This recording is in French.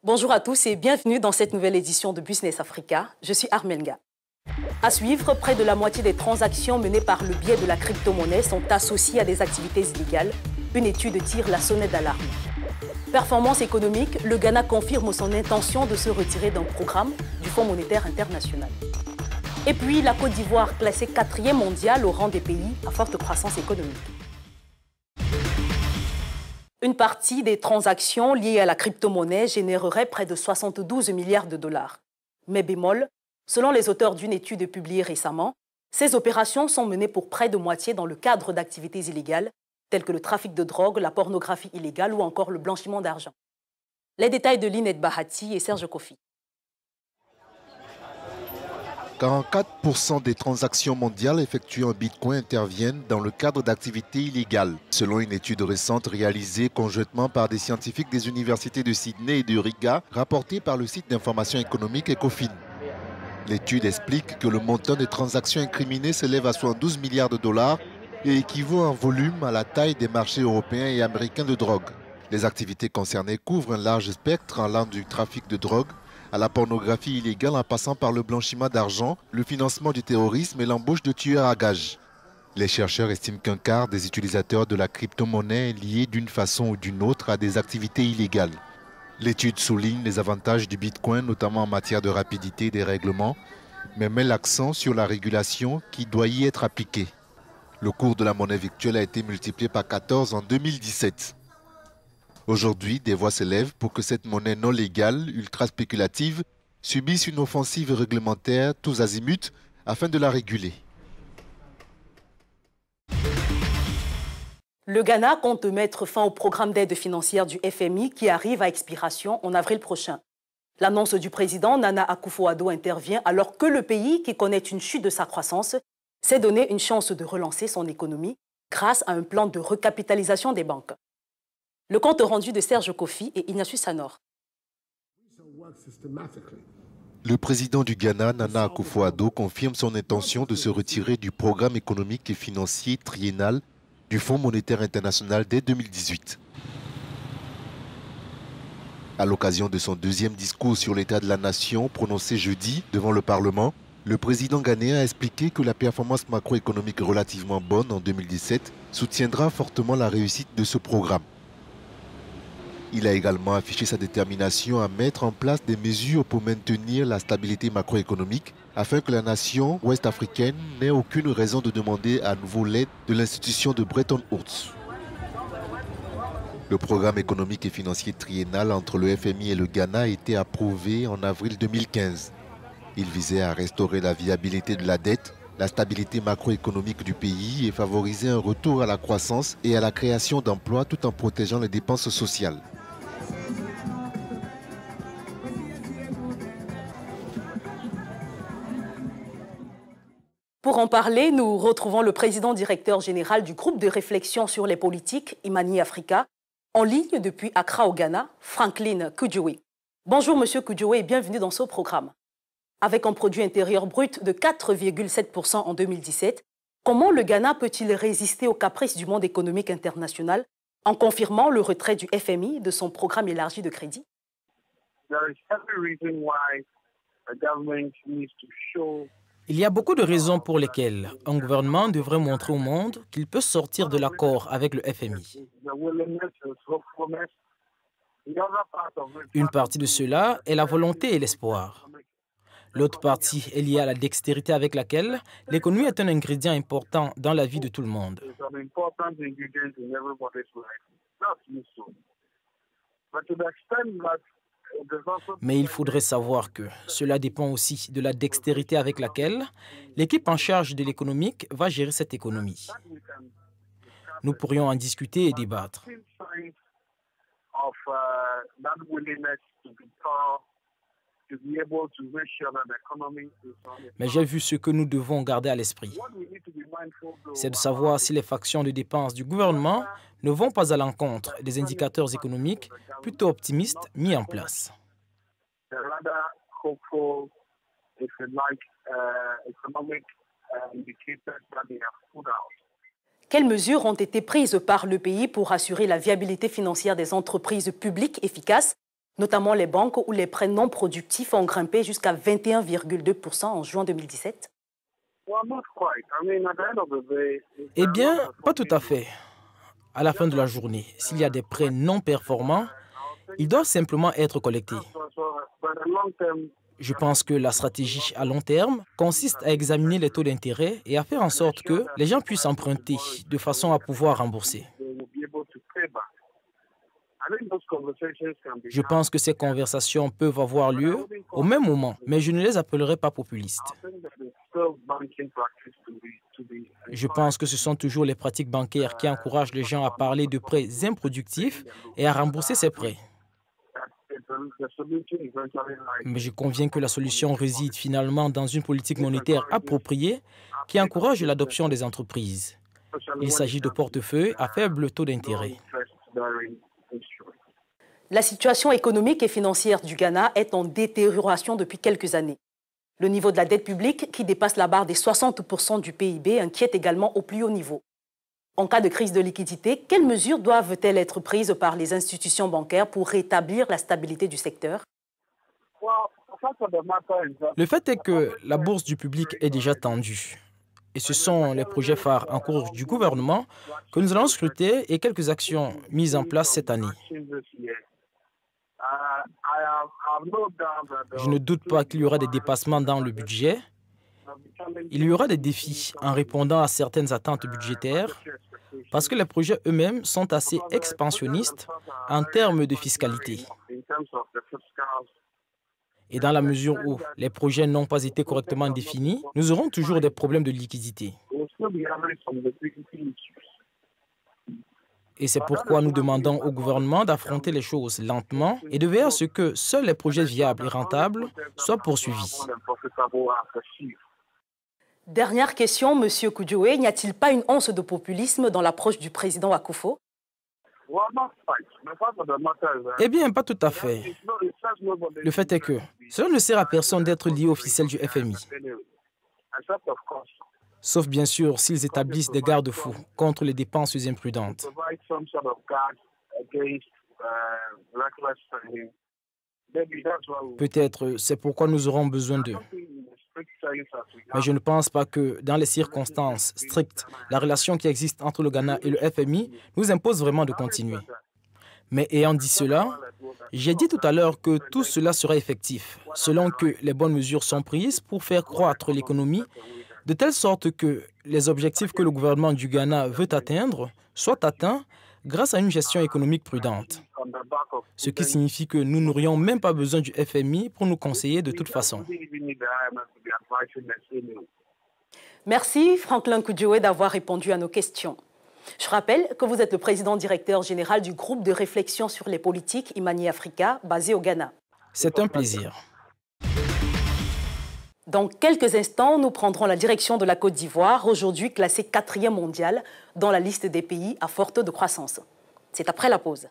Bonjour à tous et bienvenue dans cette nouvelle édition de Business Africa. Je suis Armelga. À suivre, près de la moitié des transactions menées par le biais de la crypto-monnaie sont associées à des activités illégales. Une étude tire la sonnette d'alarme. Performance économique, le Ghana confirme son intention de se retirer d'un programme du Fonds monétaire international. Et puis, la Côte d'Ivoire, classée 4e mondiale au rang des pays à forte croissance économique. Une partie des transactions liées à la crypto-monnaie générerait près de 72 milliards de dollars. Mais bémol, selon les auteurs d'une étude publiée récemment, ces opérations sont menées pour près de moitié dans le cadre d'activités illégales, telles que le trafic de drogue, la pornographie illégale ou encore le blanchiment d'argent. Les détails de Linette Bahati et Serge Kofi. 44% des transactions mondiales effectuées en Bitcoin interviennent dans le cadre d'activités illégales, selon une étude récente réalisée conjointement par des scientifiques des universités de Sydney et de Riga, rapportée par le site d'information économique Ecofin. L'étude explique que le montant des transactions incriminées s'élève à 72 milliards de dollars et équivaut en volume à la taille des marchés européens et américains de drogue. Les activités concernées couvrent un large spectre allant du trafic de drogue à la pornographie illégale en passant par le blanchiment d'argent, le financement du terrorisme et l'embauche de tueurs à gages. Les chercheurs estiment qu'un quart des utilisateurs de la crypto-monnaie est lié d'une façon ou d'une autre à des activités illégales. L'étude souligne les avantages du Bitcoin, notamment en matière de rapidité des règlements, mais met l'accent sur la régulation qui doit y être appliquée. Le cours de la monnaie virtuelle a été multiplié par 14 en 2017. Aujourd'hui, des voix s'élèvent pour que cette monnaie non légale, ultra spéculative, subisse une offensive réglementaire tous azimuts afin de la réguler. Le Ghana compte mettre fin au programme d'aide financière du FMI qui arrive à expiration en avril prochain. L'annonce du président Nana Akufo-Addo intervient alors que le pays, qui connaît une chute de sa croissance, s'est donné une chance de relancer son économie grâce à un plan de recapitalisation des banques. Le compte rendu de Serge Kofi et Ignatius Sanor. Le président du Ghana, Nana Akufo-Addo, confirme son intention de se retirer du programme économique et financier triennal du Fonds monétaire international dès 2018. À l'occasion de son deuxième discours sur l'état de la nation prononcé jeudi devant le Parlement, le président ghanéen a expliqué que la performance macroéconomique relativement bonne en 2017 soutiendra fortement la réussite de ce programme. Il a également affiché sa détermination à mettre en place des mesures pour maintenir la stabilité macroéconomique afin que la nation ouest-africaine n'ait aucune raison de demander à nouveau l'aide de l'institution de Bretton Woods. Le programme économique et financier triennal entre le FMI et le Ghana a été approuvé en avril 2015. Il visait à restaurer la viabilité de la dette, la stabilité macroéconomique du pays et favoriser un retour à la croissance et à la création d'emplois tout en protégeant les dépenses sociales. Pour en parler, nous retrouvons le président directeur général du groupe de réflexion sur les politiques, Imani Africa, en ligne depuis Accra au Ghana, Franklin Kudjoe. Bonjour Monsieur Kudjoe et bienvenue dans ce programme. Avec un produit intérieur brut de 4,7% en 2017, comment le Ghana peut-il résister aux caprices du monde économique international en confirmant le retrait du FMI de son programme élargi de crédit? Il y a beaucoup de raisons pour lesquelles un gouvernement devrait montrer au monde qu'il peut sortir de l'accord avec le FMI. Une partie de cela est la volonté et l'espoir. L'autre partie est liée à la dextérité avec laquelle l'économie est un ingrédient important dans la vie de tout le monde. Mais il faudrait savoir que cela dépend aussi de la dextérité avec laquelle l'équipe en charge de l'économique va gérer cette économie. Nous pourrions en discuter et débattre. Mais j'ai vu ce que nous devons garder à l'esprit. C'est de savoir si les factions de dépenses du gouvernement ne vont pas à l'encontre des indicateurs économiques plutôt optimistes mis en place. Quelles mesures ont été prises par le pays pour assurer la viabilité financière des entreprises publiques efficaces, notamment les banques où les prêts non productifs ont grimpé jusqu'à 21,2% en juin 2017? Eh bien, pas tout à fait. À la fin de la journée, s'il y a des prêts non performants, ils doivent simplement être collectés. Je pense que la stratégie à long terme consiste à examiner les taux d'intérêt et à faire en sorte que les gens puissent emprunter de façon à pouvoir rembourser. Je pense que ces conversations peuvent avoir lieu au même moment, mais je ne les appellerai pas populistes. Je pense que ce sont toujours les pratiques bancaires qui encouragent les gens à parler de prêts improductifs et à rembourser ces prêts. Mais je conviens que la solution réside finalement dans une politique monétaire appropriée qui encourage l'adoption des entreprises. Il s'agit de portefeuilles à faible taux d'intérêt. La situation économique et financière du Ghana est en détérioration depuis quelques années. Le niveau de la dette publique, qui dépasse la barre des 60% du PIB, inquiète également au plus haut niveau. En cas de crise de liquidité, quelles mesures doivent-elles être prises par les institutions bancaires pour rétablir la stabilité du secteur? Le fait est que la bourse du public est déjà tendue. Et ce sont les projets phares en cours du gouvernement que nous allons scruter et quelques actions mises en place cette année. Je ne doute pas qu'il y aura des dépassements dans le budget. Il y aura des défis en répondant à certaines attentes budgétaires parce que les projets eux-mêmes sont assez expansionnistes en termes de fiscalité. Et dans la mesure où les projets n'ont pas été correctement définis, nous aurons toujours des problèmes de liquidité. Et c'est pourquoi nous demandons au gouvernement d'affronter les choses lentement et de veiller à ce que seuls les projets viables et rentables soient poursuivis. Dernière question, M. Kudjoe, n'y a-t-il pas une once de populisme dans l'approche du président Akufo? Eh bien, pas tout à fait. Le fait est que cela ne sert à personne d'être lié officiel du FMI. Sauf bien sûr s'ils établissent des garde-fous contre les dépenses imprudentes. Peut-être c'est pourquoi nous aurons besoin d'eux. Mais je ne pense pas que dans les circonstances strictes, la relation qui existe entre le Ghana et le FMI nous impose vraiment de continuer. Mais ayant dit cela, j'ai dit tout à l'heure que tout cela sera effectif, selon que les bonnes mesures sont prises pour faire croître l'économie, de telle sorte que les objectifs que le gouvernement du Ghana veut atteindre soient atteints grâce à une gestion économique prudente. Ce qui signifie que nous n'aurions même pas besoin du FMI pour nous conseiller de toute façon. Merci Franklin Kudjoe d'avoir répondu à nos questions. Je rappelle que vous êtes le président directeur général du groupe de réflexion sur les politiques Imani Africa, basé au Ghana. C'est un plaisir. Dans quelques instants, nous prendrons la direction de la Côte d'Ivoire, aujourd'hui classée 4e mondiale dans la liste des pays à forte de croissance. C'est après la pause.